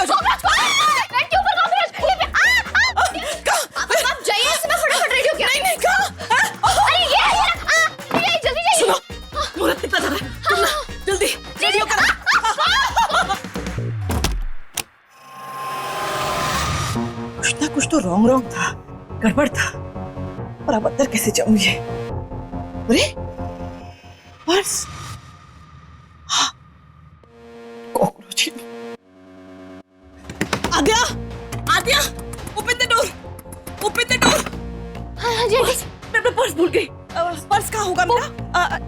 हो जाओ। बैठ के ऊपर काफी आप जाइए, मैं फटाफट रेडी हो गया। नहीं कहाँ? अरे ये जल्दी जाइए। सुनो, मुहूर्त कितना ज्यादा है, तुम ना जल्दी रेडी हो करो। कुछ तो रॉन्ग था, गड़बड़ था। और अब अंदर कैसे जाऊंगी? अरे purse, cockroach. Aadya, Aadya, open the door, open the door. हाँ जी आंटी। मैं अपना पर्स भूल गई। पर्स कहाँ होगा मेरा?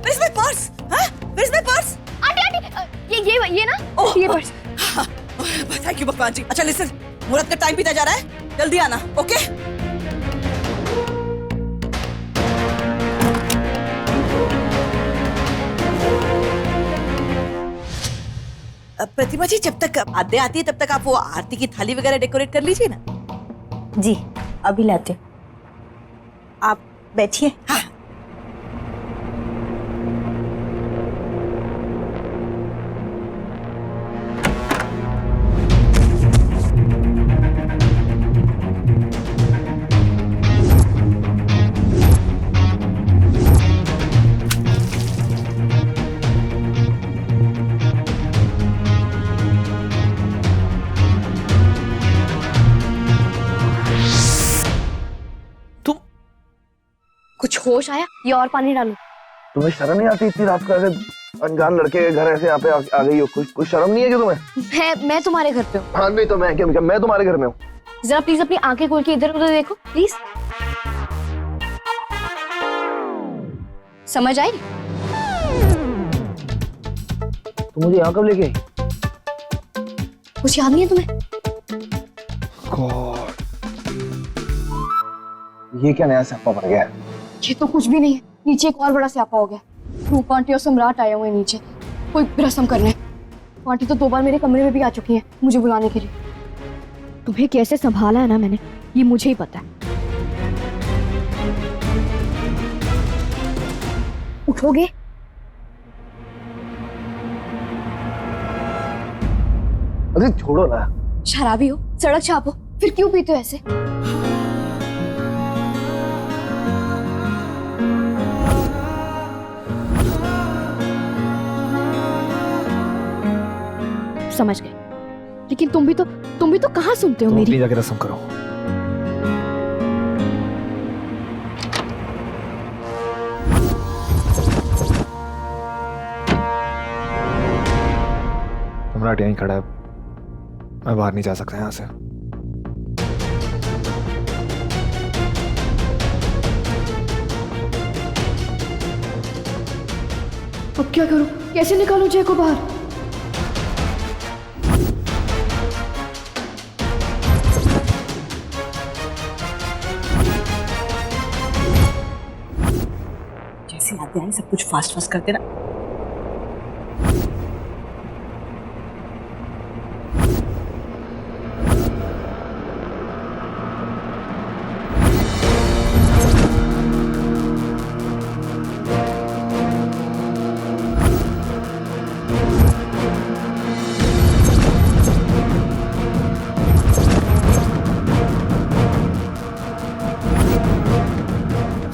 Where's my purse? हाँ? Where's my purse? आंटी ये ना ये पर्स। थैंक यू भगवान जी। अच्छा लिसन, मुहूर्त का टाइम बीता जा रहा है, जल्दी आना, ओके? प्रतिमा जी, जब तक आद्या आती है तब तक आप वो आरती की थाली वगैरह डेकोरेट कर लीजिए ना। जी अभी लाते। आप बैठिए। हाँ। कुछ होश आया? ये और पानी डालो। तुम्हें शर्म नहीं आती इतनी रात को ऐसे अनजान लड़के के घर ऐसे यहाँ पे आ गई हो? कुछ शर्म नहीं है क्या तुम्हें? मैं तुम्हारे घर पे हूँ। हाँ नहीं तो मैं क्या, मैं तुम्हारे घर में हूँ। जरा प्लीज अपनी आंखें खोल के इधर उधर देखो प्लीज। समझ आई? तुम मुझे यहाँ कब लेके आई? कुछ याद नहीं है तुम्हें? गॉड, ये क्या नया स्यापा बन गया है? ये तो कुछ भी नहीं है, नीचे एक और बड़ा स्यापा हो गया। रूपा आंटी और सम्राट आए हुए हैं नीचे, कोई रस्म करने। आंटी तो 2 बार मेरे कमरे में भी आ चुकी हैं मुझे बुलाने के लिए। तुम्हें कैसे संभाला है ना मैंने, ये मुझे ही पता है। उठोगे? अरे छोड़ो ना। शराबी हो, सड़क छापो, फिर क्यों पीते हो ऐसे? समझ गए, लेकिन तुम भी तो कहाँ सुनते हो मेरी? प्लीज जाके रस्म करो। सम्राट यहीं खड़ा है, मैं बाहर नहीं जा सकता यहाँ से। अब क्या करूं? कैसे निकालूं जय को बाहर? जैसे आते हैं सब कुछ फास्ट फास्ट करते ना।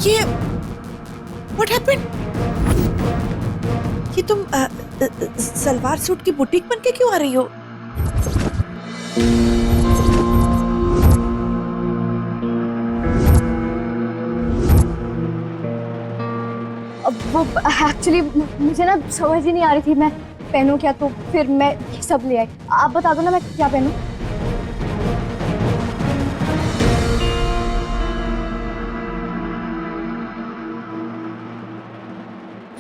ये What happened? ये तुम सलवार सूट की बुटीक बन के क्यों आ रही हो? अब वो एक्चुअली मुझे ना समझ ही नहीं आ रही थी मैं पहनूं क्या, तो फिर मैं ये सब ले आई। आप बता दो ना मैं क्या पहनूं?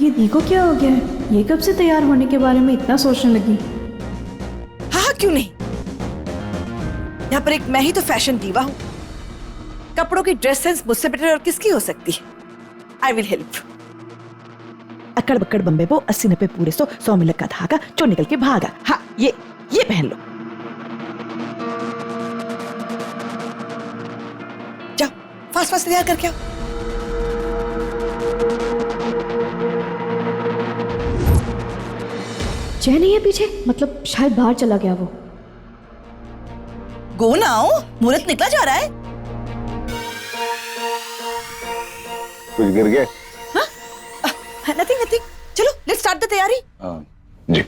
ये देखो क्या हो गया है, ये कब से तैयार होने के बारे में इतना सोचने लगी? हाँ क्यों नहीं, यहाँ पर एक मैं ही तो फैशन दीवा हूँ। कपड़ों की ड्रेस सेंस मुझसे बेटर और किसकी हो सकती है? I will help. अकड़ बकड़ बम्बे वो 80-90 पूरे 100 में लगा धागा जो निकल के भागा। हाँ ये पहन लो। जाओ फास्ट फास्ट तैयार करके आओ। जय नहीं है पीछे, मतलब शायद बाहर चला गया वो। गो नाउ, मुहूर्त निकला जा रहा है। कुछ गिर गए? नथिंग नथिंग, चलो लेट्स स्टार्ट द तैयारी। जी।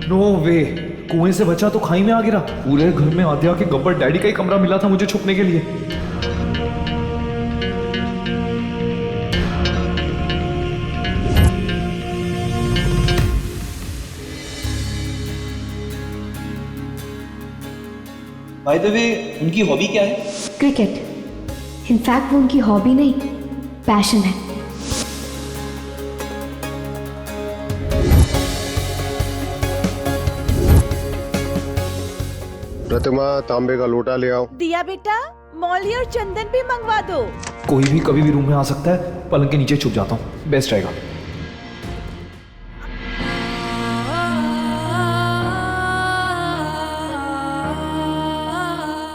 नो वे, कुएं से बचा तो खाई में आ गिरा। पूरे घर में आद्या के गब्बर डैडी का ही कमरा मिला था मुझे छुपने के लिए। बाय द वे, उनकी हॉबी क्या है? क्रिकेट। इनफैक्ट वो उनकी हॉबी नहीं, पैशन है। प्रतिमा, तांबे का लोटा ले आओ। दिया बेटा, मौली और चंदन भी मंगवा दो। कोई भी कभी भी रूम में आ सकता है, पलंग के नीचे छुप जाता हूँ, बेस्ट रहेगा।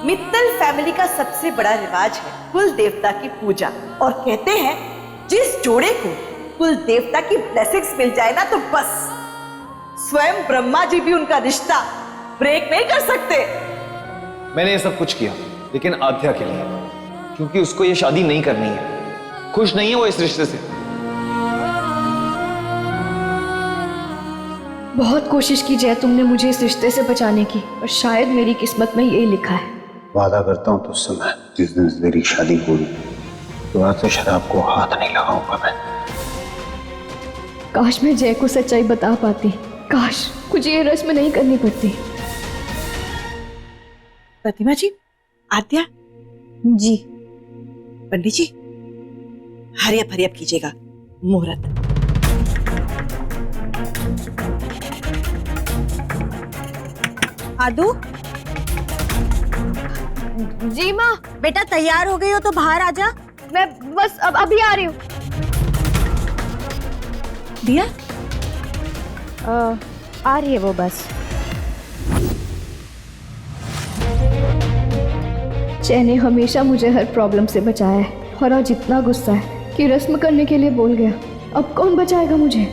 मित्तल फैमिली का सबसे बड़ा रिवाज है कुल देवता की पूजा, और कहते हैं जिस जोड़े को कुल देवता की ब्लेसिंग्स मिल जाए ना, तो बस स्वयं ब्रह्मा जी भी उनका रिश्ता ब्रेक नहीं कर सकते। मैंने ये सब कुछ किया, लेकिन आद्या के लिए, क्योंकि उसको ये शादी नहीं करनी है। खुश नहीं है वो इस रिश्ते से। बहुत कोशिश की जय तुमने मुझे इस रिश्ते से बचाने की, पर शायद मेरी किस्मत में यही लिखा है। वादा करता हूँ तुझसे, मैं जिस दिन से तेरी शादी हुई तो आज से शराब को हाथ नहीं लगाऊंगा मैं। काश मैं जय को सच्चाई बता पाती, काश मुझे ये रस्म नहीं करनी पड़ती। प्रतिमा जी, आद्या जी। पंडित जी, हरियप कीजिएगा मुहूर्त। आदू, जी माँ। बेटा तैयार हो गई हो तो बाहर आ जा। मैं बस अब अभी आ रही हूँ। दिया आ रही है वो बस। जय ने हमेशा मुझे हर प्रॉब्लम से बचाया है, और आज इतना गुस्सा है कि रस्म करने के लिए बोल गया। अब कौन बचाएगा मुझे?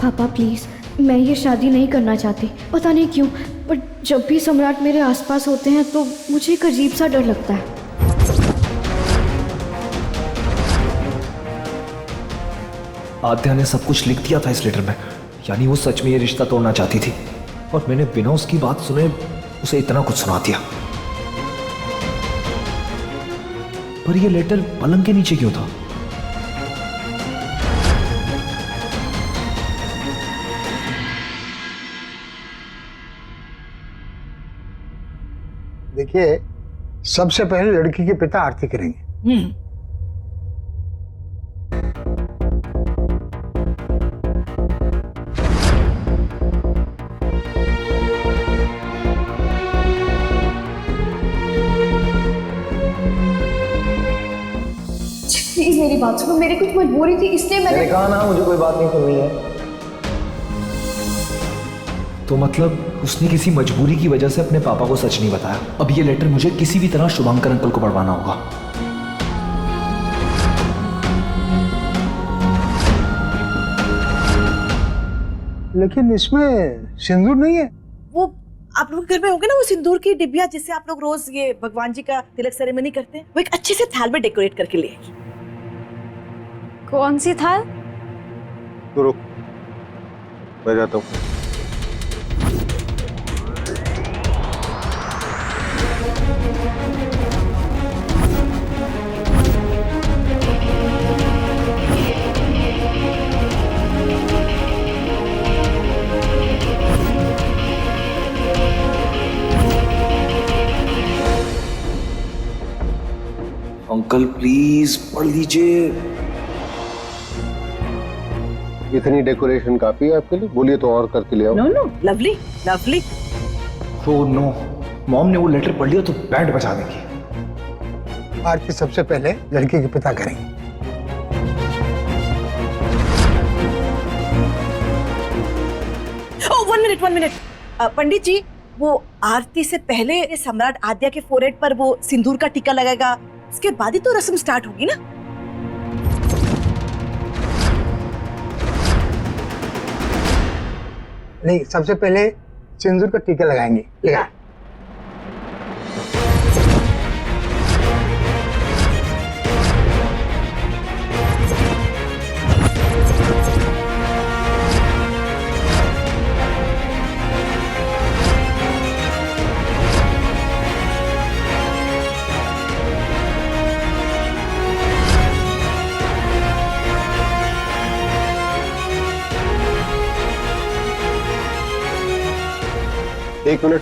पापा प्लीज, मैं ये शादी नहीं करना चाहती, पता नहीं क्यों, पर जब भी सम्राट मेरे आसपास होते हैं तो मुझे एक अजीब सा डर लगता है। आद्या ने सब कुछ लिख दिया था इस लेटर में, यानी वो सच में ये रिश्ता तोड़ना चाहती थी, और मैंने बिना उसकी बात सुने उसे इतना कुछ सुना दिया। पर ये लेटर पलंग के नीचे क्यों था? देखिए, सबसे पहले लड़की के पिता आरती करेंगे। प्लीज मेरी बात सुनो, मेरी कुछ मजबूरी थी इसलिए मैंने कहा ना, मुझे कोई बात नहीं सुननी है। तो मतलब उसने किसी मजबूरी की वजह से अपने पापा को सच नहीं बताया। अब ये लेटर मुझे किसी भी तरह शुभंकर अंकल को पढ़वाना होगा। लेकिन इसमें सिंदूर नहीं है। वो आप लोग घर में होंगे ना, वो सिंदूर की डिब्बिया जिससे आप लोग रोज ये भगवान जी का तिलक सेरेमनी करते हैं, वो एक अच्छे से थाल में डेकोरेट करके ले आएगी। कौन सी थाल? तो रुक, मैं जाता हूँ। अंकल प्लीज पढ़ लीजिए। इतनी डेकोरेशन काफी है आपके लिए? बोलिए तो और करके ले आओ। No no, lovely lovely. Oh no, mom ने वो लेटर पढ़ लिया तो बैंड बजा देगी। आरती सबसे पहले लड़की के पिता करेंगे। ओह, 1 मिनट। पंडित जी, वो आरती से पहले सम्राट आद्या के फोरहेड पर वो सिंदूर का टीका लगाएगा, इसके बाद ही तो रस्म स्टार्ट होगी ना। नहीं, सबसे पहले सिंदूर का टीका लगाएंगे। लगा। एक मिनट,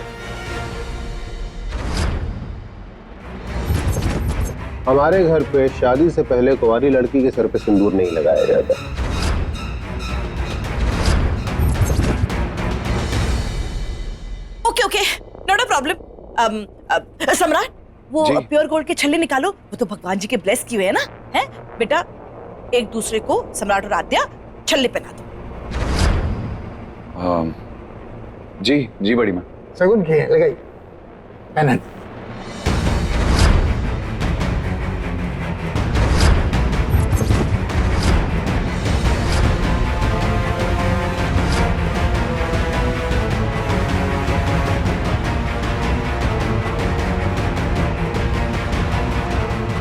हमारे घर पे शादी से पहले कुंवारी लड़की के सर पे सिंदूर नहीं लगाया जाता। Okay, not a problem. सम्राट, वो जी। प्योर गोल्ड के छल्ले निकालो, वो तो भगवान जी के ब्लेस किए हैं ना। हैं बेटा, एक दूसरे को सम्राट और आद्या छल्ले पहना दो। जी बड़ी माँ। सगुन किए, लगाई। पहना।